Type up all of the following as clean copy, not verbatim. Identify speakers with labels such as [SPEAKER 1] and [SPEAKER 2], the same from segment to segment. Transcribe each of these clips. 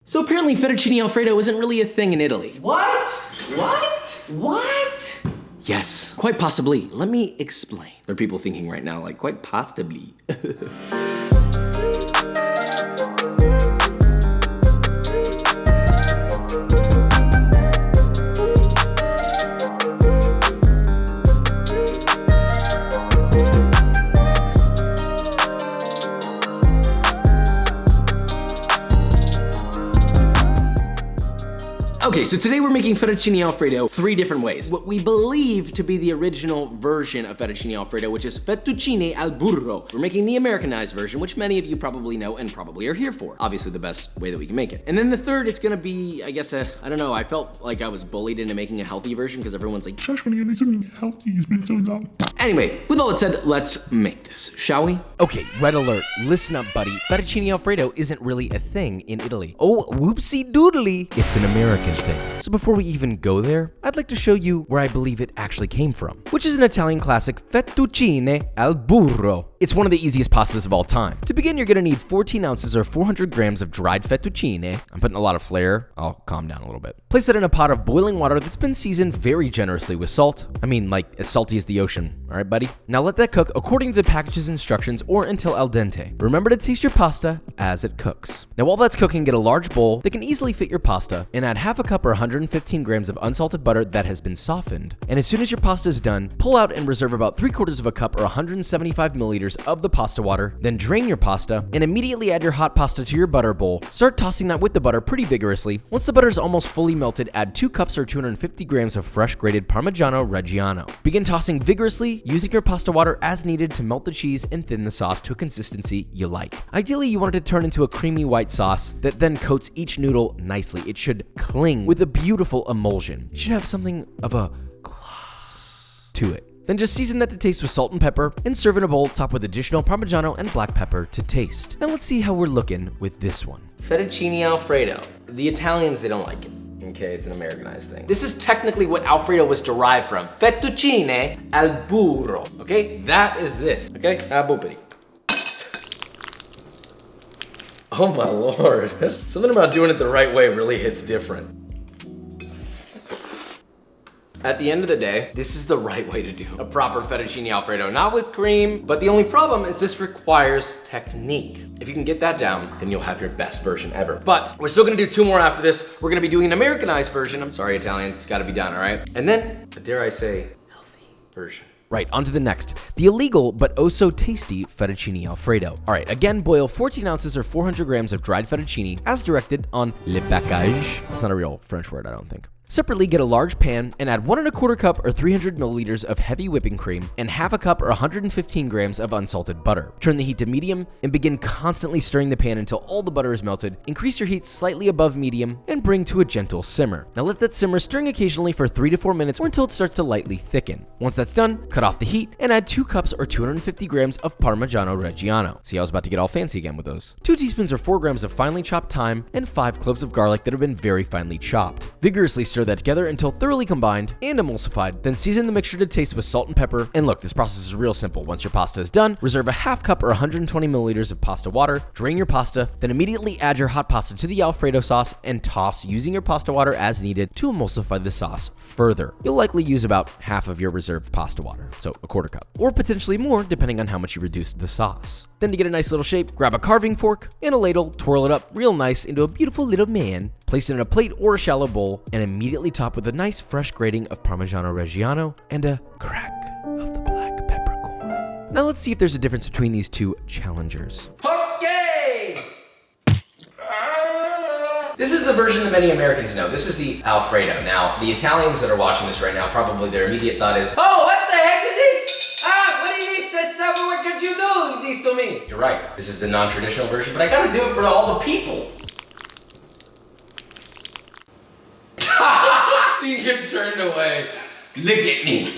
[SPEAKER 1] So apparently Fettuccine Alfredo isn't really a thing in Italy.
[SPEAKER 2] What? What?
[SPEAKER 1] Yes, quite possibly. Let me explain. There are people thinking right now, like, quite possibly. Okay, so today we're making fettuccine alfredo 3 different ways. What we believe to be the original version of fettuccine alfredo, which is fettuccine al burro. We're making the Americanized version, which many of you probably know and probably are here for. Obviously the best way that we can make it. And then the third, it's gonna be, I guess, I don't know, I felt like I was bullied into making a healthy version because everyone's like, anyway, with all that said, let's make this, shall we?
[SPEAKER 3] Okay, red alert. Listen up, buddy. Fettuccine Alfredo isn't really a thing in Italy. Oh, whoopsie doodly. It's an American thing. So before we even go there, I'd like to show you where I believe it actually came from, which is an Italian classic, fettuccine al burro. It's one of the easiest pastas of all time. To begin, you're gonna need 14 ounces or 400 grams of dried fettuccine. I'm putting a lot of flair. I'll calm down a little bit. Place it in a pot of boiling water that's been seasoned very generously with salt. I mean, like as salty as the ocean. All right, buddy? Now let that cook according to the package's instructions or until al dente. Remember to taste your pasta as it cooks. Now while that's cooking, get a large bowl that can easily fit your pasta and add half a cup or 115 grams of unsalted butter that has been softened. And as soon as your pasta is done, pull out and reserve about 3/4 of a cup or 175 milliliters of the pasta water. Then drain your pasta and immediately add your hot pasta to your butter bowl. Start tossing that with the butter pretty vigorously. Once the butter is almost fully melted, add 2 cups or 250 grams of fresh grated Parmigiano Reggiano. Begin tossing vigorously, using your pasta water as needed to melt the cheese and thin the sauce to a consistency you like. Ideally, you want it to turn into a creamy white sauce that then coats each noodle nicely. It should cling with a beautiful emulsion. It should have something of a gloss to it. Then just season that to taste with salt and pepper and serve in a bowl topped with additional Parmigiano and black pepper to taste. Now let's see how we're looking with this one.
[SPEAKER 1] Fettuccine Alfredo. The Italians, they don't like it. Okay, it's an Americanized thing. This is technically what Alfredo was derived from. Fettuccine al burro. Okay, that is this. Okay, boopity. Oh my Lord. Something about doing it the right way really hits different. At the end of the day, this is the right way to do a proper fettuccine alfredo, not with cream, but the only problem is this requires technique. If you can get that down, then you'll have your best version ever. But we're still gonna do 2 more after this. We're gonna be doing an Americanized version. I'm sorry, Italians, it's gotta be done, all right? And then, dare I say, healthy version.
[SPEAKER 3] Right, on to the next. The illegal but oh so tasty fettuccine alfredo. All right, again, boil 14 ounces or 400 grams of dried fettuccine as directed on le package. That's not a real French word, I don't think. Separately, get a large pan and add 1 1/4 cup or 300 milliliters of heavy whipping cream and half a cup or 115 grams of unsalted butter. Turn the heat to medium and begin constantly stirring the pan until all the butter is melted. Increase your heat slightly above medium and bring to a gentle simmer. Now let that simmer, stirring occasionally for 3 to 4 minutes or until it starts to lightly thicken. Once that's done, cut off the heat and add 2 cups or 250 grams of Parmigiano Reggiano. See, I was about to get all fancy again with those. 2 teaspoons or 4 grams of finely chopped thyme and 5 cloves of garlic that have been very finely chopped. Vigorously stir that together until thoroughly combined and emulsified. Then season the mixture to taste with salt and pepper. And look, this process is real simple. Once your pasta is done, reserve a half cup or 120 milliliters of pasta water, drain your pasta, then immediately add your hot pasta to the Alfredo sauce and toss using your pasta water as needed to emulsify the sauce further. You'll likely use about half of your reserved pasta water, so a 1/4 cup, or potentially more depending on how much you reduced the sauce. Then to get a nice little shape, grab a carving fork and a ladle, twirl it up real nice into a beautiful little man, place it in a plate or a shallow bowl, and immediately top with a nice fresh grating of Parmigiano Reggiano and a crack of the black peppercorn. Now let's see if there's a difference between these 2 challengers.
[SPEAKER 1] Okay! This is the version that many Americans know. This is the Alfredo. Now, the Italians that are watching this right now, probably their immediate thought is, oh, what the heck is this? What is this? That's not what could you do this to me? You're right. This is the non-traditional version, but I gotta do it for all the people. See him turned away. Look at me.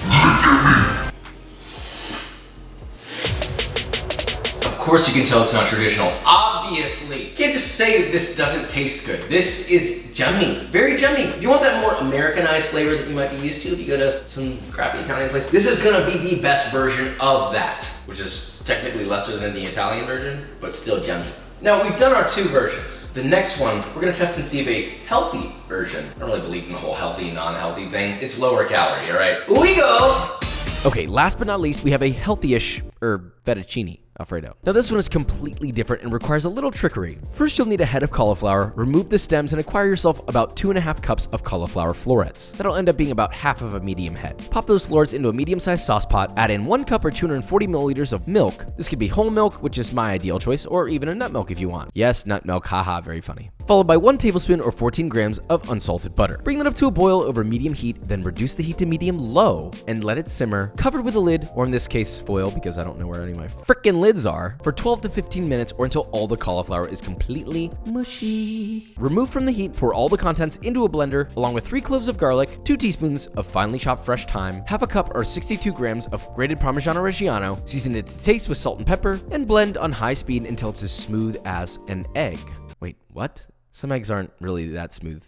[SPEAKER 1] Of course you can tell it's not traditional. Obviously. You can't just say that this doesn't taste good. This is yummy. Very yummy. If you want that more Americanized flavor that you might be used to if you go to some crappy Italian place, this is gonna be the best version of that, which is technically lesser than the Italian version, but still yummy. Now we've done our 2 versions. The next one, we're gonna test and see if a healthy version, I don't really believe in the whole healthy, non-healthy thing. It's lower calorie, all right? Here we go!
[SPEAKER 3] Okay, last but not least, we have a healthy-ish, fettuccine Alfredo. Now this one is completely different and requires a little trickery. First, you'll need a head of cauliflower, remove the stems, and acquire yourself about 2.5 cups of cauliflower florets. That'll end up being about half of a medium head. Pop those florets into a medium-sized sauce pot, add in 1 cup or 240 milliliters of milk. This could be whole milk, which is my ideal choice, or even a nut milk if you want. Yes, nut milk, haha, very funny. Followed by 1 tablespoon or 14 grams of unsalted butter. Bring that up to a boil over medium heat, then reduce the heat to medium-low and let it simmer, covered with a lid, or in this case, foil, because I don't know where any of my frickin' lids are, for 12 to 15 minutes or until all the cauliflower is completely mushy. Remove from the heat, pour all the contents into a blender, along with 3 cloves of garlic, 2 teaspoons of finely chopped fresh thyme, half a cup or 62 grams of grated Parmigiano Reggiano, season it to taste with salt and pepper, and blend on high speed until it's as smooth as an egg. Wait, what? Some eggs aren't really that smooth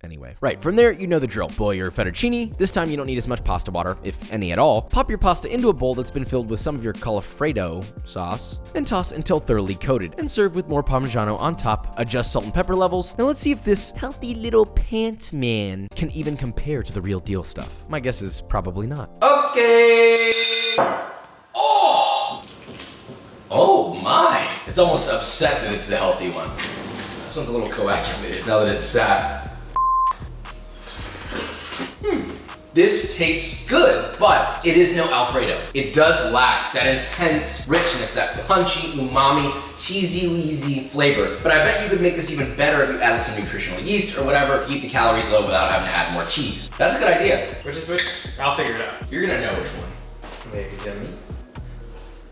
[SPEAKER 3] anyway. Right, from there, you know the drill. Boil your fettuccine. This time, you don't need as much pasta water, if any at all. Pop your pasta into a bowl that's been filled with some of your Alfredo sauce, and toss until thoroughly coated, and serve with more Parmigiano on top. Adjust salt and pepper levels. Now let's see if this healthy little pants man can even compare to the real deal stuff. My guess is probably not.
[SPEAKER 1] Okay. Oh my. It's almost upset that it's the healthy one. This one's a little coagulated now that it's sat. This tastes good, but it is no Alfredo. It does lack that intense richness, that punchy, umami, cheesy, wheezy flavor. But I bet you could make this even better if you added some nutritional yeast or whatever, keep the calories low without having to add more cheese. That's a good idea.
[SPEAKER 2] Which is which? I'll figure it out.
[SPEAKER 1] You're gonna know which one.
[SPEAKER 2] Maybe Jimmy.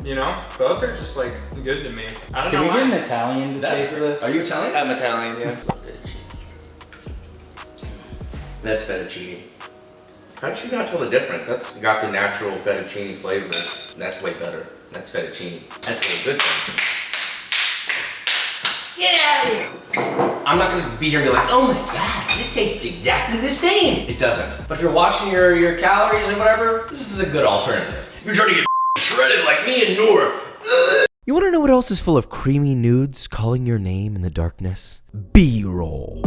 [SPEAKER 2] You know, both are just like good to me. I don't
[SPEAKER 4] Can
[SPEAKER 2] know
[SPEAKER 4] we get
[SPEAKER 2] why.
[SPEAKER 4] an Italian to taste this?
[SPEAKER 1] Are you Italian?
[SPEAKER 5] I'm Italian, yeah.
[SPEAKER 6] That's fettuccine. How did you not tell the difference? That's got the natural fettuccine flavor. That's way better. That's fettuccine. That's really good fettuccine. Get out of here!
[SPEAKER 1] I'm not gonna be here and be like, oh my god, this tastes exactly the same. It doesn't. But if you're watching your calories or whatever, this is a good alternative. If you're trying to get shredded like me and Noor.
[SPEAKER 3] You want to know what else is full of creamy nudes calling your name in the darkness? B-roll.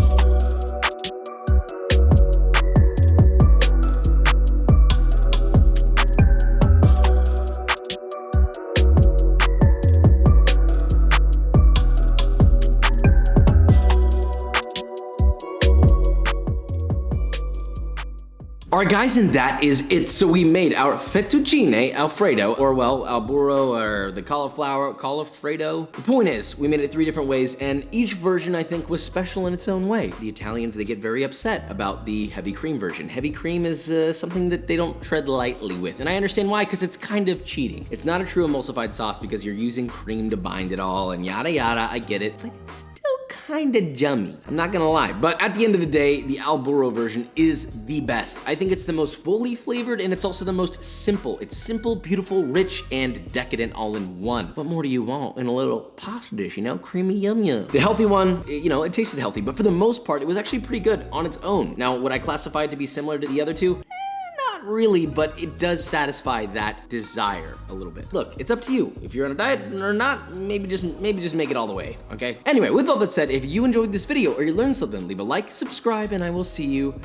[SPEAKER 3] Alright guys, and that is it. So we made our Fettuccine Alfredo, or well, alburo, or the cauliflower, Alfredo. The point is, we made it 3 different ways, and each version I think was special in its own way. The Italians, they get very upset about the heavy cream version. Heavy cream is something that they don't tread lightly with, and I understand why, because it's kind of cheating. It's not a true emulsified sauce because you're using cream to bind it all, and yada yada, I get it, but it's kind of yummy. I'm not gonna lie, but at the end of the day, the alburo version is the best. I think it's the most fully flavored and it's also the most simple. It's simple, beautiful, rich, and decadent all in one. What more do you want in a little pasta dish, you know? Creamy yum yum. The healthy one, you know, it tasted healthy, but for the most part, it was actually pretty good on its own. Now, would I classify it to be similar to the other 2? Not really, but it does satisfy that desire a little bit. Look, it's up to you. If you're on a diet or not, maybe just make it all the way, okay? Anyway, with all that said, if you enjoyed this video or you learned something, leave a like, subscribe, and I will see you